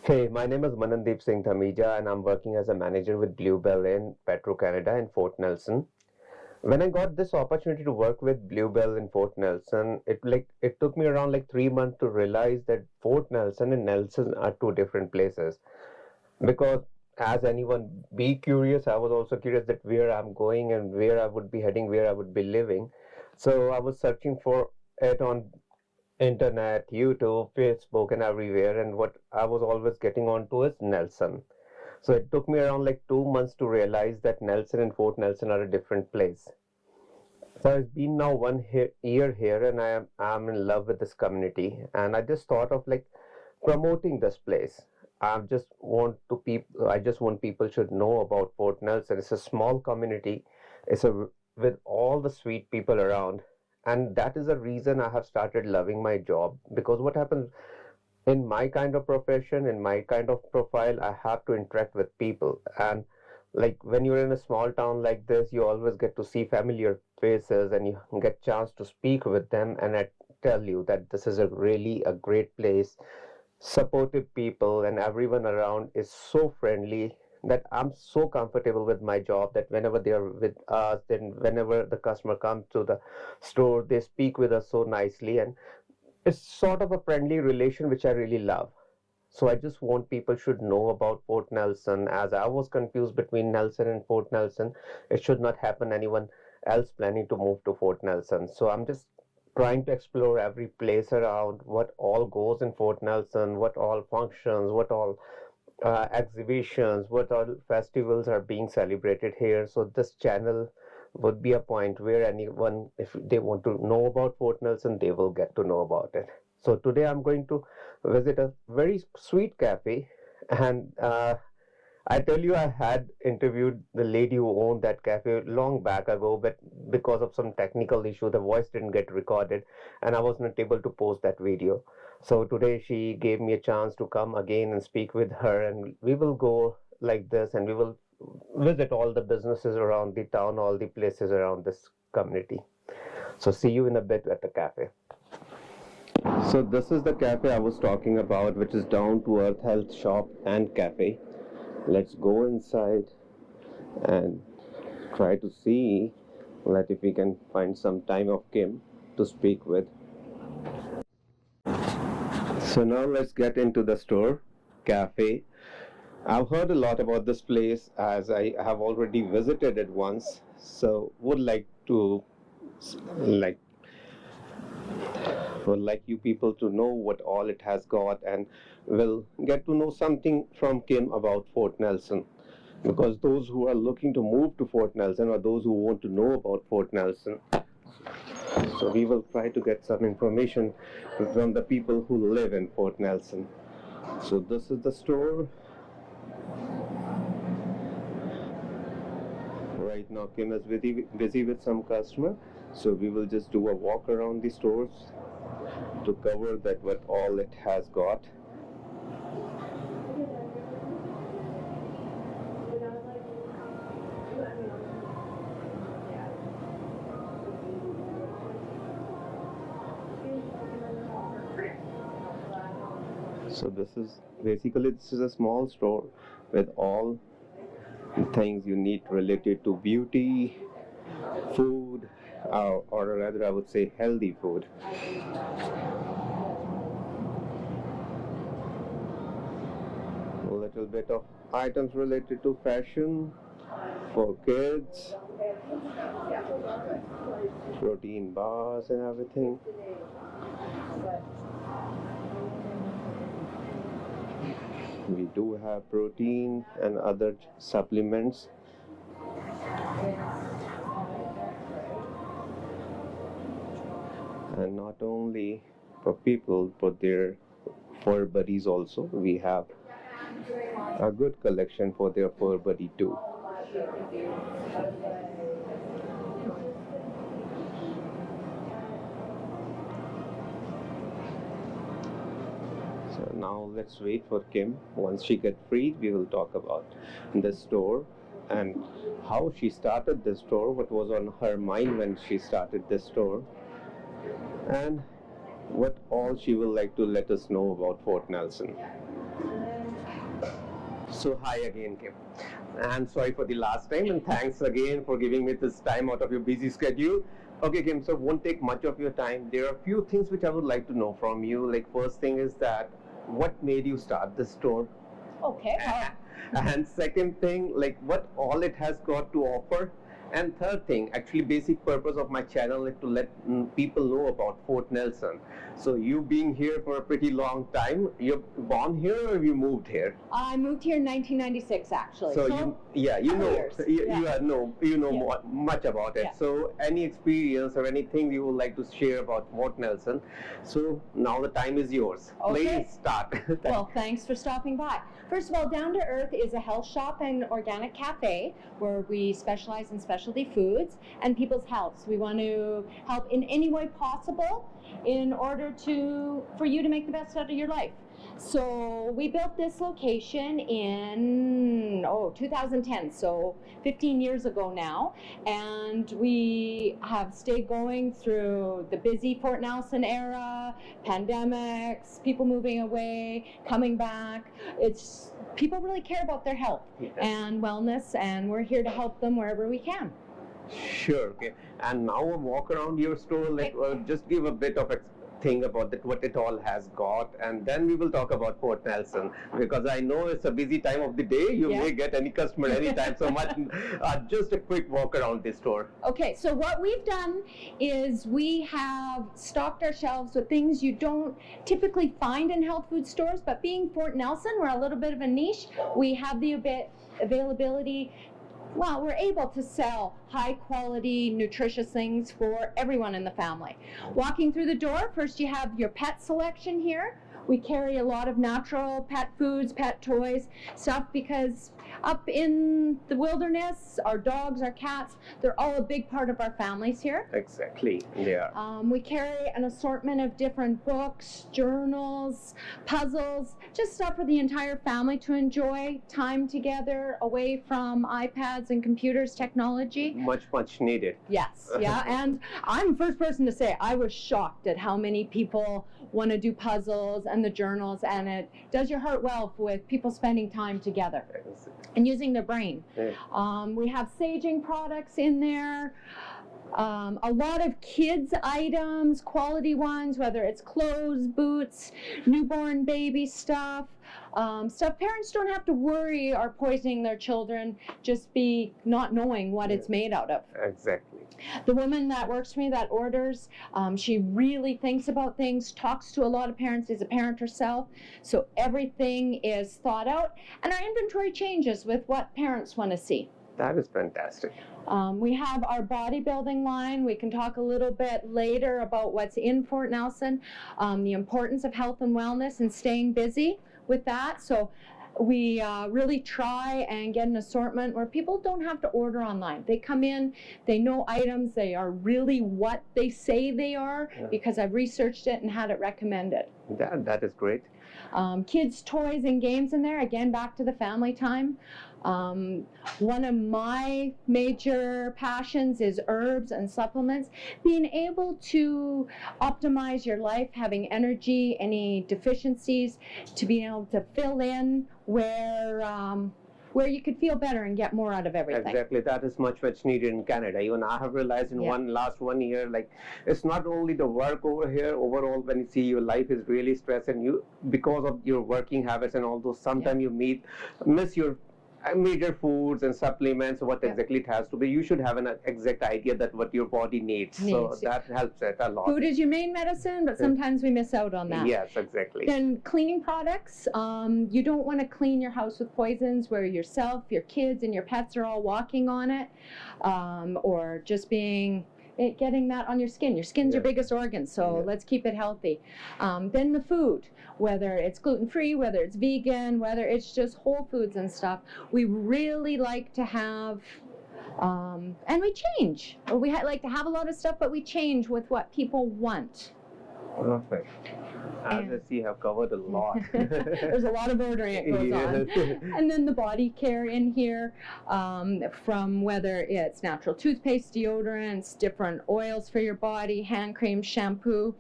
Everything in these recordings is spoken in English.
Hey, my name is Manandeep Singh Thamija, and I'm working as a manager with Bluebell in Petro Canada in Fort Nelson. When I got this opportunity to work with Bluebell in Fort Nelson, it took me around like 3 months to realize that Fort Nelson and Nelson are two different places. Because as anyone be curious, I was also curious that where I'm going and where I would be heading, where I would be living. So I was searching for it on internet, YouTube, Facebook, and everywhere. And what I was always getting onto is Nelson. So it took me around like 2 months to realize that Nelson and Fort Nelson are a different place. So it's been now year here, and I'm in love with this community. And I just thought of like promoting this place. I just want people should know about Fort Nelson. It's a small community. It's a with all the sweet people around, and that is the reason I have started loving my job. Because what happens in my kind of profession, in my kind of profile, I have to interact with people. And like when you're in a small town like this, you always get to see familiar faces and you get chance to speak with them. And I tell you that this is a really a great place, supportive people, and everyone around is so friendly that I'm so comfortable with my job that whenever they are with us, then whenever the customer comes to the store, they speak with us so nicely, and it's sort of a friendly relation which I really love. So I just want people should know about Fort Nelson. As I was confused between Nelson and Fort Nelson, it should not happen anyone else planning to move to Fort Nelson. So I'm just trying to explore every place around, what all goes in Fort Nelson, what all functions, what all exhibitions, what all festivals are being celebrated here. So this channel would be a point where anyone, if they want to know about Fort Nelson, they will get to know about it. So today I'm going to visit a very sweet cafe, and I tell you, I had interviewed the lady who owned that cafe long back ago, but because of some technical issue, the voice didn't get recorded, and I was not able to post that video. So today she gave me a chance to come again and speak with her, and we will go like this, and we will visit all the businesses around the town, all the places around this community. So see you in a bit at the cafe. So this is the cafe I was talking about, which is down to Earth Health Shop and Cafe. Let's go inside and try to see that if we can find some time of Kim to speak with. So now let's get into the store, cafe. I've heard a lot about this place as I have already visited it once, so like would like you people to know what all it has got, and will get to know something from Kim about Fort Nelson. Because those who are looking to move to Fort Nelson, or those who want to know about Fort Nelson, so we will try to get some information from the people who live in Fort Nelson. So this is the store. Right now Kim is busy with some customer, so we will just do a walk around the stores to cover that what all it has got. So this is a small store with all things you need related to beauty, food, or rather I would say healthy food. A little bit of items related to fashion for kids, protein bars and everything. We do have protein and other supplements. And not only for people, but their fur buddies also. We have a good collection for their fur buddy too. So now let's wait for Kim. Once she gets free, we will talk about the store and how she started the store, what was on her mind when she started the store, and what all she will like to let us know about Fort Nelson. So hi again, Kim. And sorry for the last time, and thanks again for giving me this time out of your busy schedule. Okay, Kim, so it won't take much of your time. There are a few things which I would like to know from you. Like, first thing is that what made you start this store? Okay. And second thing, like what all it has got to offer. And third thing, actually basic purpose of my channel is to let people know about Fort Nelson. So you being here for a pretty long time, you're born here or you moved here? I moved here in 1996, actually. So you know, years. you know Yeah. much about it. Yeah. So any experience or anything you would like to share about Fort Nelson? So now the time is yours. Okay. Please start. Well, thanks for stopping by. First of all, Down to Earth is a health shop and organic cafe where we specialize in specialty foods and people's health. So we want to help in any way possible in order for you to make the best out of your life. So we built this location in 2010, so 15 years ago now, and we have stayed going through the busy Fort Nelson era, pandemics, people moving away, coming back. It's people really care about their health and wellness, and we're here to help them wherever we can. Sure. Okay. And now a walk around your store. Just give a bit of thing about that, what it all has got, and then we will talk about Port Nelson, because I know it's a busy time of the day. You may get any customer anytime. So much. Just a quick walk around the store. Okay. So what we've done is we have stocked our shelves with things you don't typically find in health food stores. But being Fort Nelson, we're a little bit of a niche. We have the availability. Well, we're able to sell high quality, nutritious things for everyone in the family. Walking through the door, first you have your pet selection here. We carry a lot of natural pet foods, pet toys, stuff, because up in the wilderness, our dogs, our cats, they're all a big part of our families here. Exactly. Yeah. We carry an assortment of different books, journals, puzzles, just stuff for the entire family to enjoy time together away from iPads and computers, technology. Much needed. Yes, yeah, and I'm the first person to say I was shocked at how many people want to do puzzles and the journals, and it does your heart well with people spending time together and using their brain. Yeah. We have saging products in there. A lot of kids items, quality ones, whether it's clothes, boots, newborn baby stuff, stuff parents don't have to worry are poisoning their children, just be not knowing what it's made out of. Exactly. The woman that works for me that orders, she really thinks about things, talks to a lot of parents, is a parent herself, so everything is thought out, and our inventory changes with what parents want to see. That is fantastic. We have our bodybuilding line. We can talk a little bit later about what's in Fort Nelson, the importance of health and wellness and staying busy with that. So we really try and get an assortment where people don't have to order online. They come in, they know items, they are really what they say they are, because I've researched it and had it recommended. That is great. Kids' toys and games in there, again, back to the family time. One of my major passions is herbs and supplements. Being able to optimize your life, having energy, any deficiencies, to be able to fill in where you could feel better and get more out of everything. Exactly, that is much needed in Canada. Even I have realized in last 1 year, like it's not only the work over here. Overall, when you see your life is really stressed, and you, because of your working habits and all those, sometimes you miss your major foods and supplements, what exactly it has to be. You should have an exact idea that what your body needs. So that helps it a lot. Food is your main medicine, but sometimes we miss out on that. Yes, exactly. Then cleaning products. You don't want to clean your house with poisons where yourself, your kids, and your pets are all walking on it, or just getting that on your skin. Your skin's your biggest organ, so let's keep it healthy. Then the food, whether it's gluten-free, whether it's vegan, whether it's just whole foods and stuff, we really like to have, and we change. We like to have a lot of stuff, but we change with what people want. Perfect. As I see, you have covered a lot. There's a lot of ordering that goes on. And then the body care in here, from whether it's natural toothpaste, deodorants, different oils for your body, hand cream, shampoo,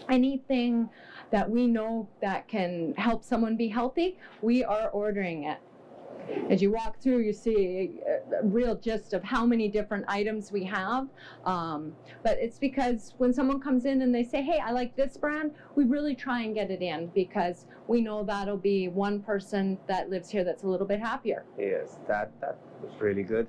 anything that we know that can help someone be healthy, we are ordering it. as you walk through, you see a real gist of how many different items we have. But it's because when someone comes in and they say, hey, I like this brand, we really try and get it in because we know that'll be one person that lives here that's a little bit happier. Yes, that was really good.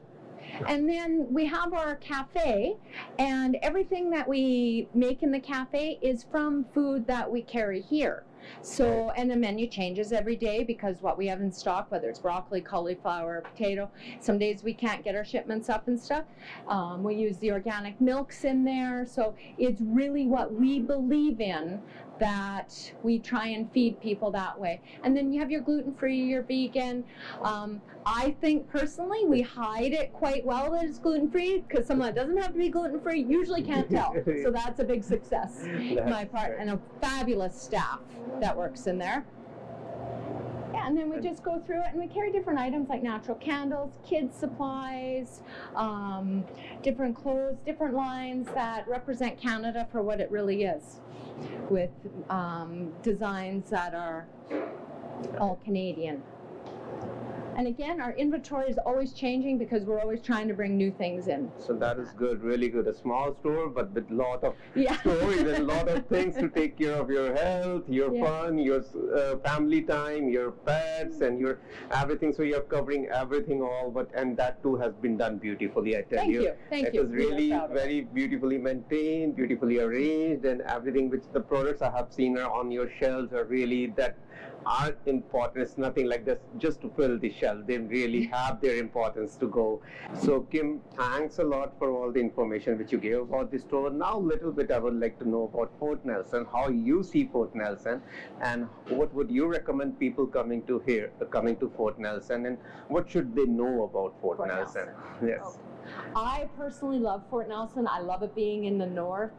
And then we have our cafe, and everything that we make in the cafe is from food that we carry here. So, and the menu changes every day because what we have in stock, whether it's broccoli, cauliflower, potato, some days we can't get our shipments up and stuff. We use the organic milks in there. So it's really what we believe in that we try and feed people that way. And then you have your gluten-free, your vegan. I think personally we hide it quite well that it's gluten-free because someone that doesn't have to be gluten-free usually can't tell. So that's a big success on my part, and a fabulous staff that works in there. Yeah, and then we just go through it and we carry different items like natural candles, kids supplies, different clothes, different lines that represent Canada for what it really is, with designs that are all Canadian. And again, our inventory is always changing because we're always trying to bring new things in. So that is good, really good. A small store, but with a lot of Yeah. stories and a lot of things to take care of your health, your fun, your family time, your pets, and your everything. So you're covering everything all, and that too has been done beautifully, I tell you. Thank you. you. It was really very beautifully maintained, beautifully arranged, and everything which the products I have seen are on your shelves are really that are important. It's nothing like this just to fill the shelf. They really have their importance to go. So Kim, thanks a lot for all the information which you gave about the store. Now a little bit I would like to know about Fort Nelson, how you see Fort Nelson, and what would you recommend people coming to Fort Nelson, and what should they know about Fort Nelson? Yes. Okay. I personally love Fort Nelson. I love it being in the north.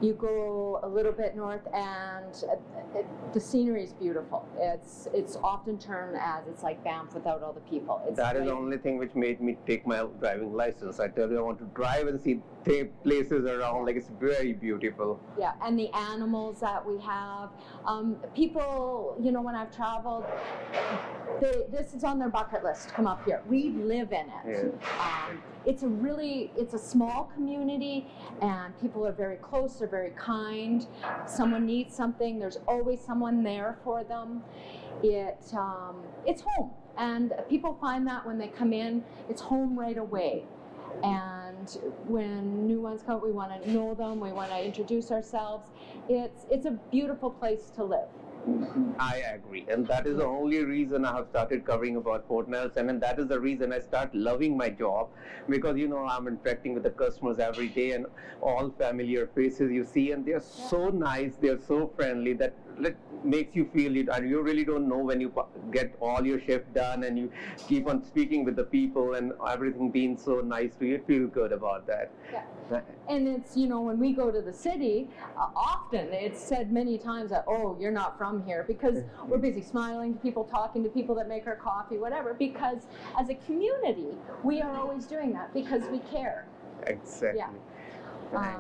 You go a little bit north and the scenery is beautiful. It's often termed as it's like Banff without all the people. That is the only thing which made me take my driving license. I tell you, I want to drive and see places around. Like, it's very beautiful. Yeah, and the animals that we have. People, when I've traveled, this is on their bucket list to come up here. We live in it. Yeah. It's a small community, and people are very close, they're very kind. Someone needs something, there's always someone there for them. It's home, and people find that when they come in, it's home right away. And when new ones come, we want to know them, we want to introduce ourselves. It's a beautiful place to live. I agree, and that is the only reason I have started covering about Fort Nelson, and that is the reason I start loving my job, because I'm interacting with the customers every day, and all familiar faces you see, and they're so nice, they're so friendly that makes you feel it, and you really don't know when you get all your shift done and you keep on speaking with the people and everything being so nice to you. You feel good about that. Yeah. And it's, when we go to the city, often it's said many times that, oh, you're not from here, because we're busy smiling to people, talking to people that make our coffee, whatever, because as a community, we are always doing that because we care. Exactly. Yeah.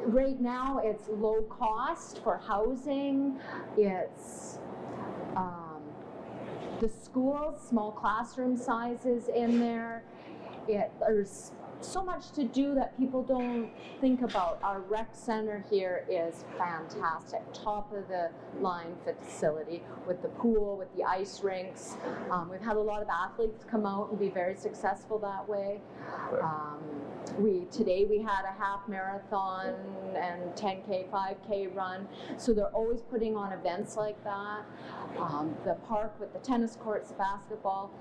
Right now, it's low cost for housing. It's the schools, small classroom sizes in there. There's so much to do that people don't think about. Our rec center here is fantastic. Top of the line facility with the pool, with the ice rinks. We've had a lot of athletes come out and be very successful that way. Today we had a half marathon and 10K, 5K run. So they're always putting on events like that. The park with the tennis courts, basketball.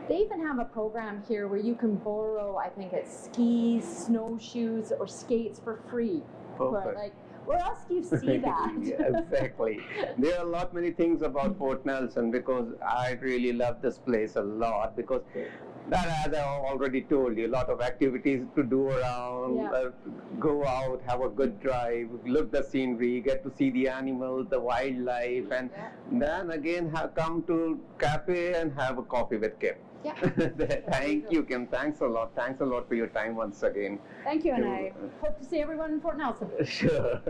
They even have a program here where you can borrow, I think it's skis, snowshoes, or skates for free. Perfect. Where else do you see that? Yeah, exactly. There are many things about Fort Nelson, because I really love this place a lot, because that, as I already told you, a lot of activities to do around, go out, have a good drive, look the scenery, get to see the animals, the wildlife, and then again come to cafe and have a coffee with Kim. Yeah. Thank you, Kim. Thanks a lot. Thanks a lot for your time once again. Thank you, and I hope to see everyone in Fort Nelson. Sure.